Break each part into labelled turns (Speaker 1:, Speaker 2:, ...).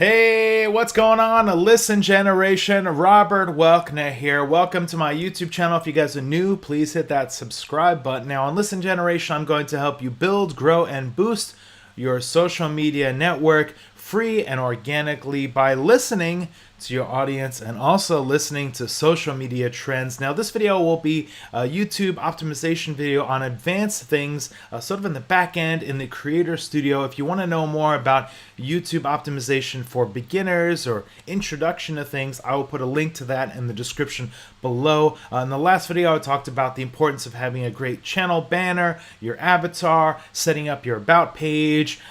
Speaker 1: Hey, what's going on? Listen Generation, Robert Welkner here. Welcome to my YouTube channel. If you guys are new, please hit that subscribe button. Now on Listen Generation, I'm going to help you build, grow, and boost your social media network free and organically by listening to your audience and also listening to social media trends. Now this video will be a YouTube optimization video on advanced things sort of in the back end in the Creator Studio. If you want to know more about YouTube optimization for beginners or introduction to things, I will put a link to that in the description below. In the last video I talked about the importance of having a great channel banner, your avatar, setting up your about page,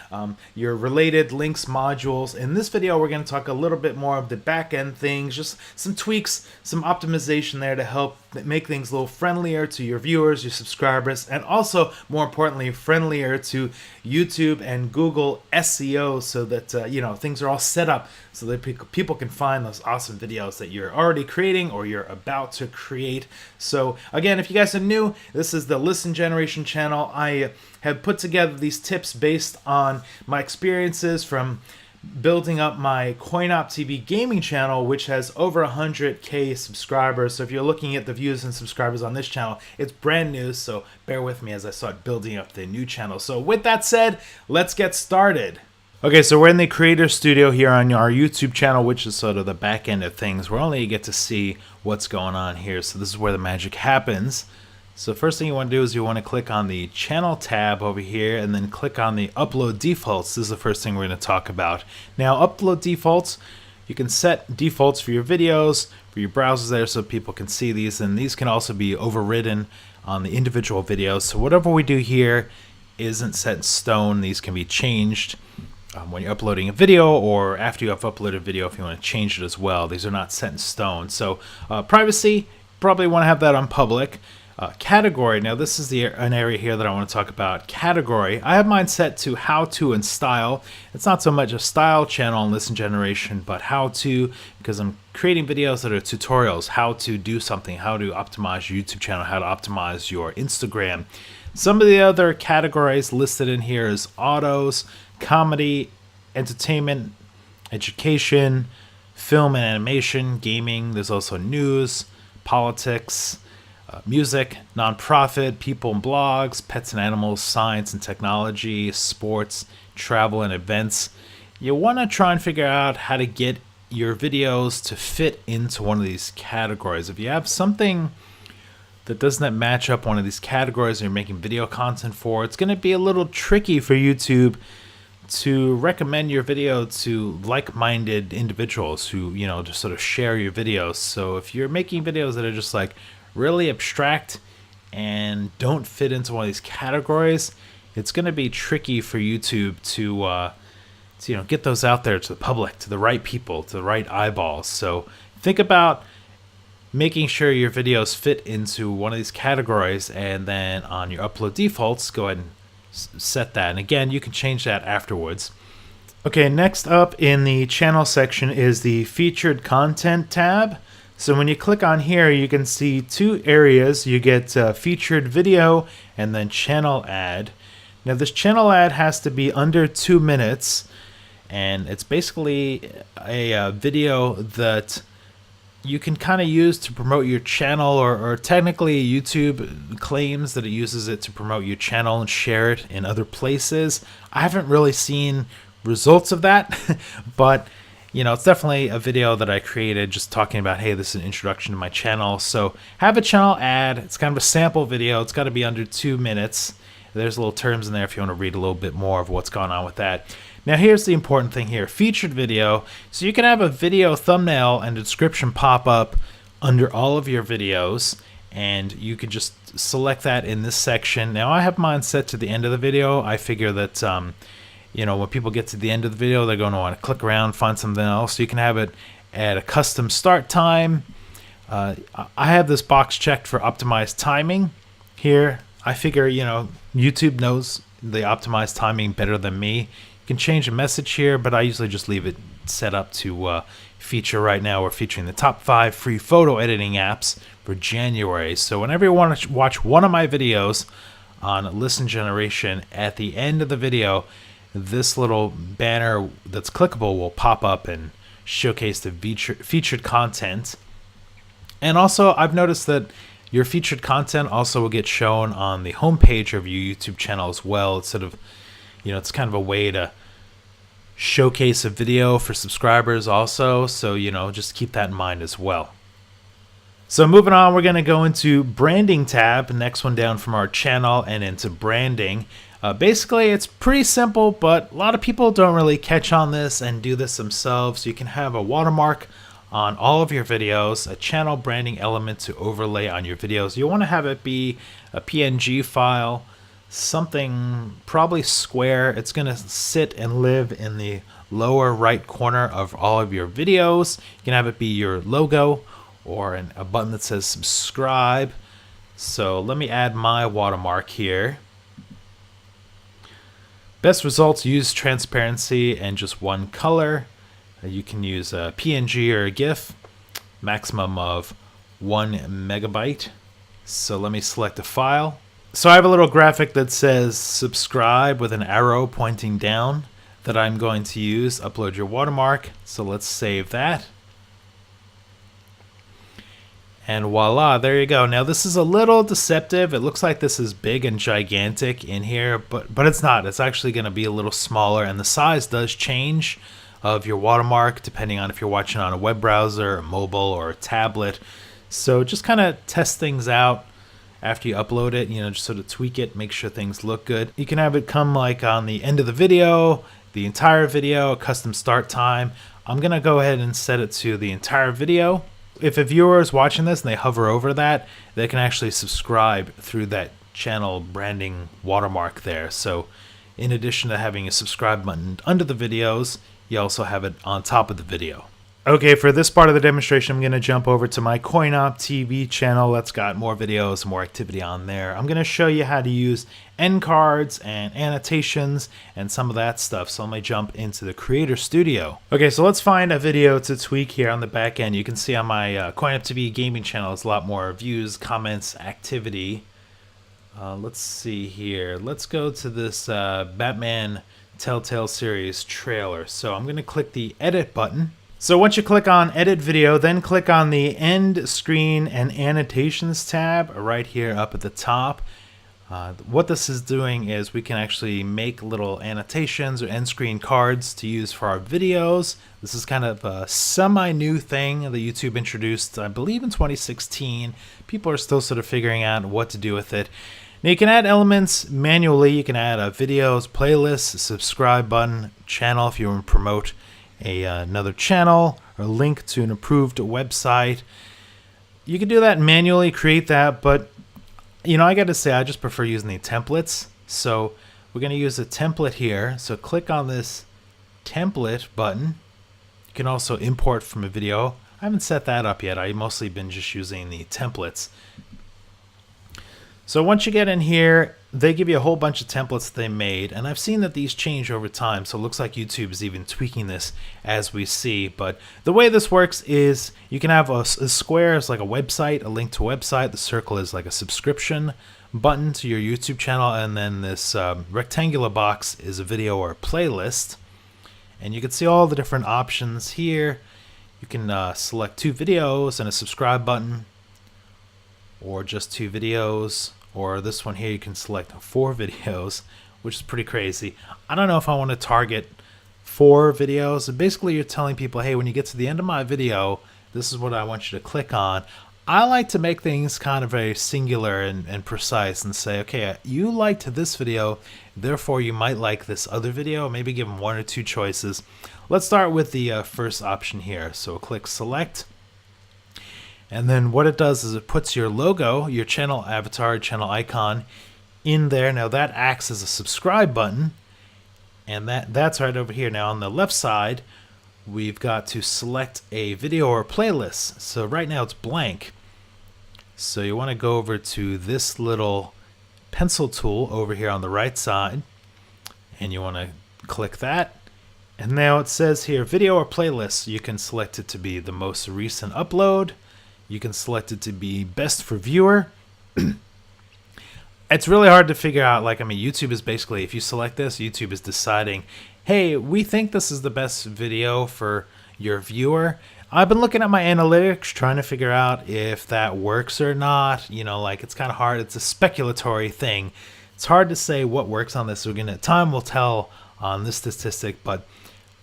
Speaker 1: your related links modules. In this video we're going to talk a little bit more of the back end things, just some tweaks, some optimization there to help make things a little friendlier to your viewers, your subscribers, and also more importantly friendlier to YouTube and Google SEO, so that things are all set up so that people can find those awesome videos that you're already creating or you're about to create. So again, if you guys are new, this is the Listen Generation channel. I have put together these tips based on my experiences from building up my CoinOp TV gaming channel, which has over 100K subscribers. So if you're looking at the views and subscribers on this channel, it's brand new, so bear with me as I start building up the new channel. So with that said, let's get started. Okay, so we're in the Creator Studio here on our YouTube channel, which is sort of the back end of things. We're only get to see what's going on here, so this is where the magic happens. So first thing you want to do is you want to click on the channel tab over here and then click on the upload defaults. This is the first thing we're going to talk about. Now upload defaults, you can set defaults for your videos, for your browsers there so people can see these, and these can also be overridden on the individual videos. So whatever we do here isn't set in stone. These can be changed when you're uploading a video or after you have uploaded a video if you want to change it as well. These are not set in stone. So privacy, probably want to have that on public. Category, now this is an area here that I want to talk about. Category, I have mine set to how to and style. It's not so much a style channel in Listen Generation, but how to, because I'm creating videos that are tutorials, how to do something, how to optimize your YouTube channel, how to optimize your Instagram. Some of the other categories listed in here is autos, comedy, entertainment, education, film and animation, gaming. There's also news, politics, music, nonprofit, people and blogs, pets and animals, science and technology, sports, travel and events. You want to try and figure out how to get your videos to fit into one of these categories. If you have something that doesn't match up one of these categories and you're making video content for, it's going to be a little tricky for YouTube to recommend your video to like-minded individuals who, just sort of share your videos. So if you're making videos that are just like really abstract and don't fit into one of these categories, it's going to be tricky for YouTube to get those out there to the public, to the right people, to the right eyeballs. So think about making sure your videos fit into one of these categories, and then on your upload defaults, go ahead and set that. And again, you can change that afterwards. Okay, next up in the channel section is the featured content tab. So when you click on here, you can see two areas. You get featured video and then channel ad. Now this channel ad has to be under 2 minutes, and it's basically a video that you can kind of use to promote your channel, or technically YouTube claims that it uses it to promote your channel and share it in other places. I haven't really seen results of that, but it's definitely a video that I created just talking about, hey, this is an introduction to my channel. So have a channel ad. It's kind of a sample video. It's got to be under 2 minutes. There's little terms in there if you want to read a little bit more of what's going on with that. Now here's the important thing here, featured video. So you can have a video thumbnail and description pop up under all of your videos, and you can just select that in this section. Now I have mine set to the end of the video. I figure that when people get to the end of the video, they're going to want to click around, find something else. So you can have it at a custom start time. I have this box checked for optimized timing here. I figure, YouTube knows the optimized timing better than me. You can change a message here, but I usually just leave it set up to feature. Right now we're featuring the top 5 free photo editing apps for January. So whenever you want to watch one of my videos on Listen Generation, at the end of the video, this little banner that's clickable will pop up and showcase the featured content. And also, I've noticed that your featured content also will get shown on the homepage of your YouTube channel as well. It's sort of, it's kind of a way to showcase a video for subscribers also. So, just keep that in mind as well. So moving on, we're going to go into branding tab, next one down from our channel, and into branding. Basically, it's pretty simple, but a lot of people don't really catch on this and do this themselves. You can have a watermark on all of your videos, a channel branding element to overlay on your videos. You want to have it be a PNG file, something probably square. It's going to sit and live in the lower right corner of all of your videos. You can have it be your logo or a button that says subscribe. So let me add my watermark here. Best results, use transparency and just one color. You can use a PNG or a GIF, maximum of 1 megabyte. So let me select a file. So I have a little graphic that says subscribe with an arrow pointing down that I'm going to use. Upload your watermark. So let's save that. And voila, there you go. Now this is a little deceptive. It looks like this is big and gigantic in here, but it's not. It's actually going to be a little smaller, and the size does change of your watermark depending on if you're watching on a web browser, a mobile, or a tablet. So just kind of test things out after you upload it, just sort of tweak it, make sure things look good. You can have it come like on the end of the video, the entire video, a custom start time. I'm going to go ahead and set it to the entire video. If a viewer is watching this and they hover over that, they can actually subscribe through that channel branding watermark there. So in addition to having a subscribe button under the videos, you also have it on top of the video. Okay, for this part of the demonstration, I'm going to jump over to my CoinOp TV channel. That's got more videos, more activity on there. I'm going to show you how to use end cards and annotations and some of that stuff. So let me jump into the Creator Studio. Okay, so let's find a video to tweak here on the back end. You can see on my CoinOp TV gaming channel, there's a lot more views, comments, activity. Let's see here. Let's go to this Batman Telltale series trailer. So I'm going to click the edit button. So once you click on edit video, then click on the end screen and annotations tab right here up at the top. What this is doing is we can actually make little annotations or end screen cards to use for our videos. This is kind of a semi-new thing that YouTube introduced, I believe in 2016. People are still sort of figuring out what to do with it. Now you can add elements manually. You can add a videos, playlist, a subscribe button, channel if you want to promote another channel, or link to an approved website. You can do that manually, create that, but I gotta say I just prefer using the templates. So we're gonna use a template here. So click on this template button. You can also import from a video. I haven't set that up yet. I've mostly been just using the templates. So once you get in here, they give you a whole bunch of templates they made, and I've seen that these change over time, so it looks like YouTube is even tweaking this as we see. But the way this works is you can have a square is like a website, a link to a website. The circle is like a subscription button to your YouTube channel, and then this rectangular box is a video or a playlist. And you can see all the different options here. You can select 2 videos and a subscribe button, or just 2 videos, or this one here you can select 4 videos, which is pretty crazy. I don't know if I want to target 4 videos. Basically you're telling people, hey, when you get to the end of my video, this is what I want you to click on. I like to make things kind of very singular and precise and say, okay, you liked this video, therefore you might like this other video. Maybe give them 1 or 2 choices. Let's start with the first option here. So click select. And then what it does is it puts your logo, your channel avatar, channel icon in there. Now that acts as a subscribe button, and that's right over here. Now on the left side, we've got to select a video or playlist. So right now it's blank. So you want to go over to this little pencil tool over here on the right side, and you want to click that. And now it says here video or playlist. You can select it to be the most recent upload. You can select it to be best for viewer. it's really hard to figure out. Like, I mean, YouTube is basically, if you select this, YouTube is deciding, hey, we think this is the best video for your viewer. I've been looking at my analytics, trying to figure out if that works or not. You know, like, it's kind of hard. It's a speculatory thing. It's hard to say what works on this. Time will tell on this statistic, but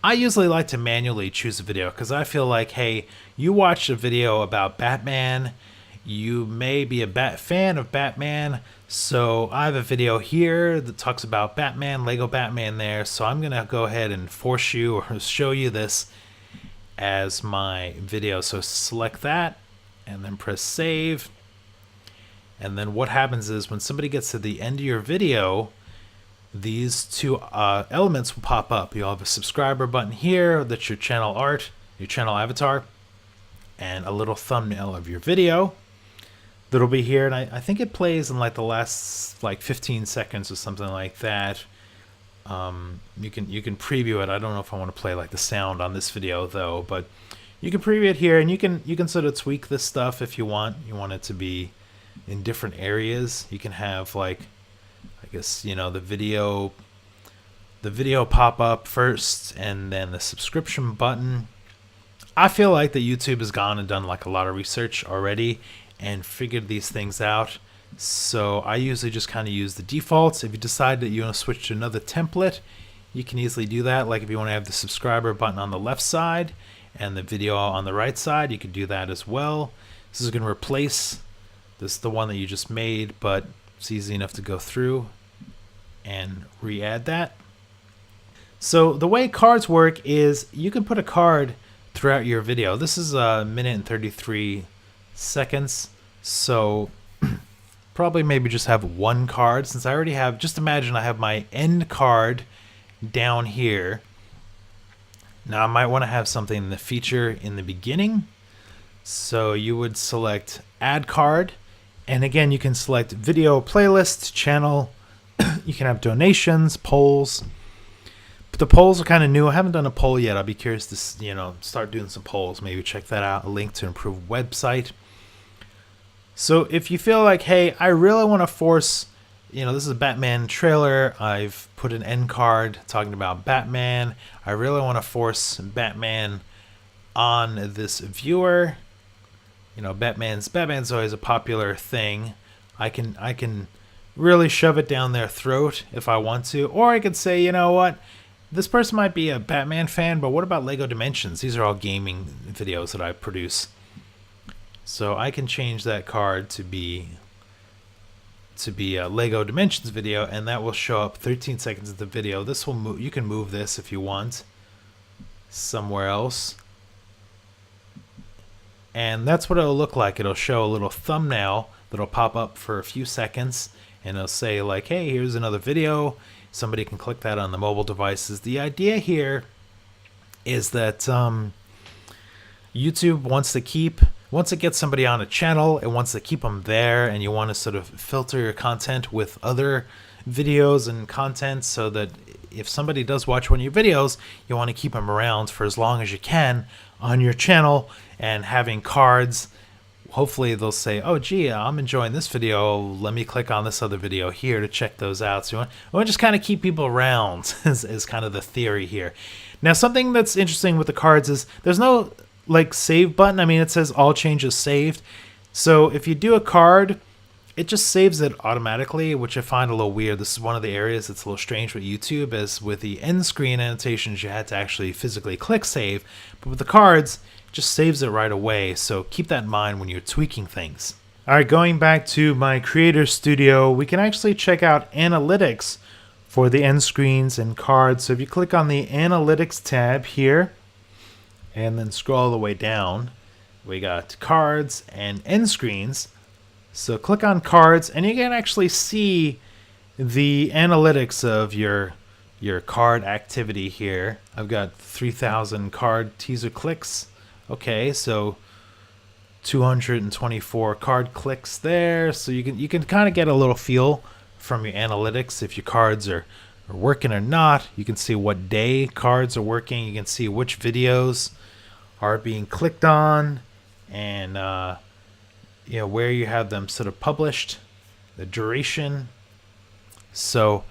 Speaker 1: I usually like to manually choose a video because I feel like, hey, you watched a video about Batman, you may be a fan of Batman, so I have a video here that talks about Batman, Lego Batman there, so I'm going to go ahead and force you or show you this as my video. So select that and then press save. And then what happens is when somebody gets to the end of your video, these two elements will pop up. You'll have a subscriber button here, that's your channel art, your channel avatar, and a little thumbnail of your video that'll be here. And I think it plays in like the last like 15 seconds or something like that. You can preview it. I don't know if I want to play like the sound on this video though, but you can preview it here, and you can sort of tweak this stuff if you want. You want it to be in different areas. You can have like, I guess, you know, the video pop up first and then the subscription button. I feel like that YouTube has gone and done like a lot of research already and figured these things out. So I usually just kind of use the defaults. If you decide that you want to switch to another template, you can easily do that. Like if you want to have the subscriber button on the left side and the video on the right side, you can do that as well. This is going to replace the one that you just made, but it's easy enough to go through and re-add that. So the way cards work is you can put a card throughout your video. This is a minute and 33 seconds, so probably maybe just have one card, since I already have, just imagine I have my end card down here. Now I might want to have something in the feature in the beginning, so you would select add card, and again you can select video, playlist, channel. You can have donations, polls. But the polls are kind of new. I haven't done a poll yet. I'll be curious to, you know, start doing some polls. Maybe check that out. A link to improve website. So if you feel like, hey, I really want to force, you know, this is a Batman trailer. I've put an end card talking about Batman. I really want to force Batman on this viewer. You know, Batman's always a popular thing. I can really shove it down their throat if I want to, or I could say, you know what, this person might be a Batman fan, but what about Lego Dimensions? These are all gaming videos that I produce, so I can change that card to be a Lego Dimensions video, and that will show up 13 seconds of the video. This will move. You can move this if you want somewhere else, and that's what it'll look like. It'll show a little thumbnail that'll pop up for a few seconds, and it'll say like, hey, here's another video. Somebody can click that on the mobile devices. The idea here is that YouTube wants to get somebody on a channel, it wants to keep them there, and you want to sort of filter your content with other videos and content so that if somebody does watch one of your videos, you want to keep them around for as long as you can on your channel. And having cards, hopefully they'll say, oh gee, I'm enjoying this video, let me click on this other video here to check those out. So you want to just kind of keep people around is kind of the theory here. Now something that's interesting with the cards is there's no like save button. I mean, it says all changes saved. So if you do a card, it just saves it automatically, which I find a little weird. This is one of the areas that's a little strange with YouTube, as with the end screen annotations you had to actually physically click save, but with the cards it just saves it right away. So keep that in mind when you're tweaking things. All right, going back to my Creator Studio, we can actually check out analytics for the end screens and cards. So if you click on the analytics tab here and then scroll all the way down, we got cards and end screens. So click on cards and you can actually see the analytics of your card activity here. I've got 3,000 card teaser clicks. Okay, so 224 card clicks there. So you can kind of get a little feel from your analytics if your cards are working or not. You can see what day cards are working. You can see which videos are being clicked on, and you know, where you have them sort of published, the duration, So,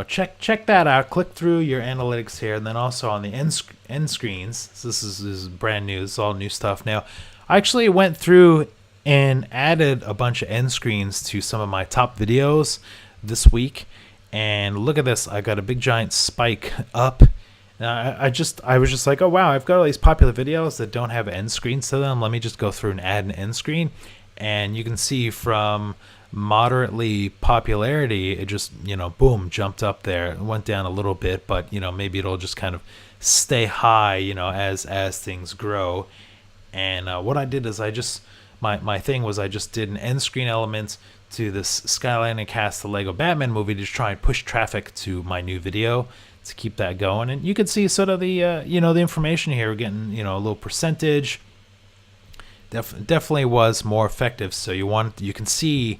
Speaker 1: check that out. Click through your analytics here, and then also on the end screens. So this is brand new. This is all new stuff. Now, I actually went through and added a bunch of end screens to some of my top videos this week, and look at this. I got a big giant spike up. I was just like, oh wow, I've got all these popular videos that don't have end screens to them. Let me just go through and add an end screen, and you can see from moderately popularity, it just boom, jumped up there. It went down a little bit, but maybe it'll just kind of stay high as things grow. And what I did is my thing was I just did an end screen element to this Skyline and Cast the Lego Batman movie to try and push traffic to my new video to keep that going. And you can see sort of the the information here. We're getting a little percentage. Definitely was more effective. So you can see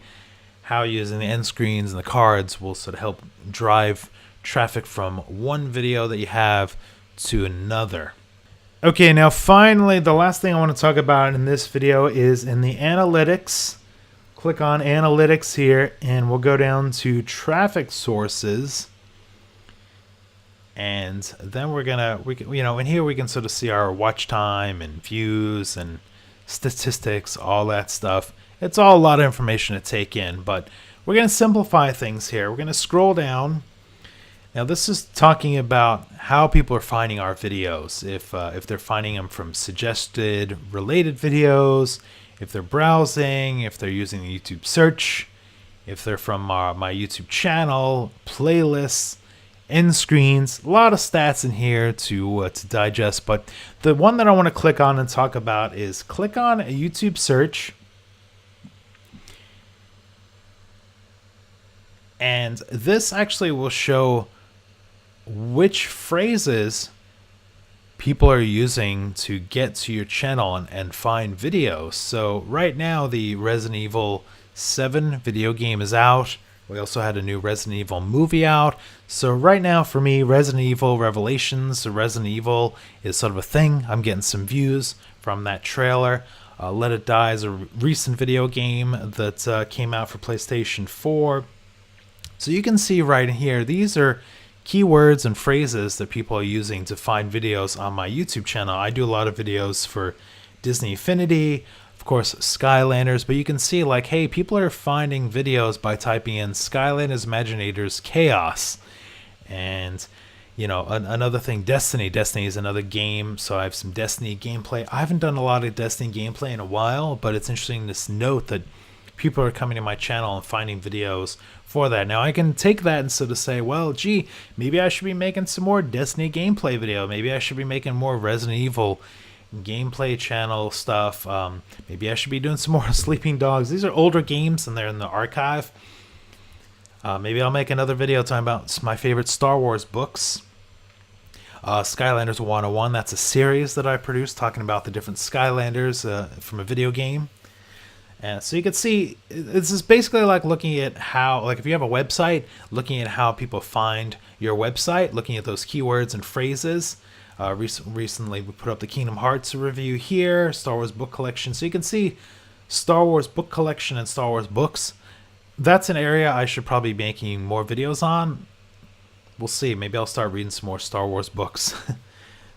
Speaker 1: how using the end screens and the cards will sort of help drive traffic from one video that you have to another. Okay, now finally, the last thing I want to talk about in this video is in the analytics. Click on analytics here, and we'll go down to traffic sources. And then in here we can sort of see our watch time and views and statistics, all that stuff. It's all a lot of information to take in, but we're going to simplify things here. We're going to scroll down. Now this is talking about how people are finding our videos. If they're finding them from suggested related videos, if they're browsing, if they're using the YouTube search, if they're from my YouTube channel, playlists, end screens, a lot of stats in here to digest. But the one that I want to click on and talk about is click on a YouTube search. And this actually will show which phrases people are using to get to your channel and find videos. So right now the Resident Evil 7 video game is out. We also had a new Resident Evil movie out. So right now for me, Resident Evil Revelations, Resident Evil is sort of a thing. I'm getting some views from that trailer. Let It Die is a recent video game that came out for PlayStation 4. So you can see right here, these are keywords and phrases that people are using to find videos on my YouTube channel. I do a lot of videos for Disney Infinity, of course Skylanders, but you can see like, hey, people are finding videos by typing in Skylanders Imaginators Chaos. And another thing, Destiny is another game, so I have some Destiny gameplay. I haven't done a lot of Destiny gameplay in a while, but it's interesting to note that people are coming to my channel and finding videos for that. Now I can take that and sort of say, well, gee, maybe I should be making some more Destiny gameplay video. Maybe I should be making more Resident Evil gameplay channel stuff. Maybe I should be doing some more Sleeping Dogs. These are older games and they're in the archive. Maybe I'll make another video talking about my favorite Star Wars books. Skylanders 101, that's a series that I produced talking about the different Skylanders from a video game. And so you can see, this is basically like looking at how, like if you have a website, looking at how people find your website, looking at those keywords and phrases. Recently we put up the Kingdom Hearts review here, Star Wars book collection. So you can see Star Wars book collection and Star Wars books. That's an area I should probably be making more videos on. We'll see. Maybe I'll start reading some more Star Wars books.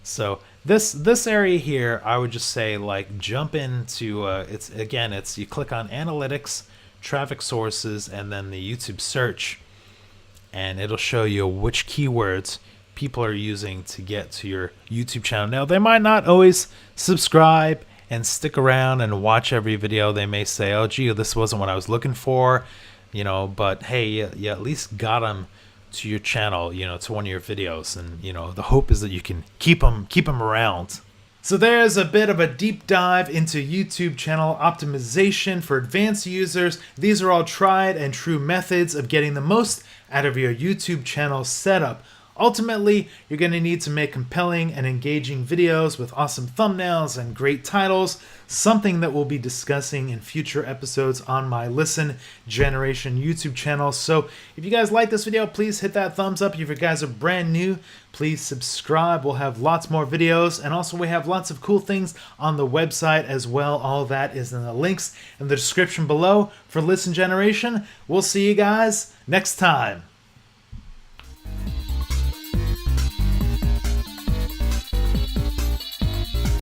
Speaker 1: So this area here, I would just say like jump into it's you click on analytics, traffic sources, and then the YouTube search, and it'll show you which keywords people are using to get to your YouTube channel. Now they might not always subscribe and stick around and watch every video. They may say, oh gee, this wasn't what I was looking for, but hey, you at least got them to your channel, to one of your videos, and the hope is that you can keep them around. So there's a bit of a deep dive into YouTube channel optimization for advanced users. These are all tried and true methods of getting the most out of your YouTube channel setup. Ultimately, you're going to need to make compelling and engaging videos with awesome thumbnails and great titles, something that we'll be discussing in future episodes on my Listen Generation YouTube channel. So if you guys like this video, please hit that thumbs up. If you guys are brand new, please subscribe. We'll have lots more videos, and also we have lots of cool things on the website as well. All that is in the links in the description below for Listen Generation. We'll see you guys next time.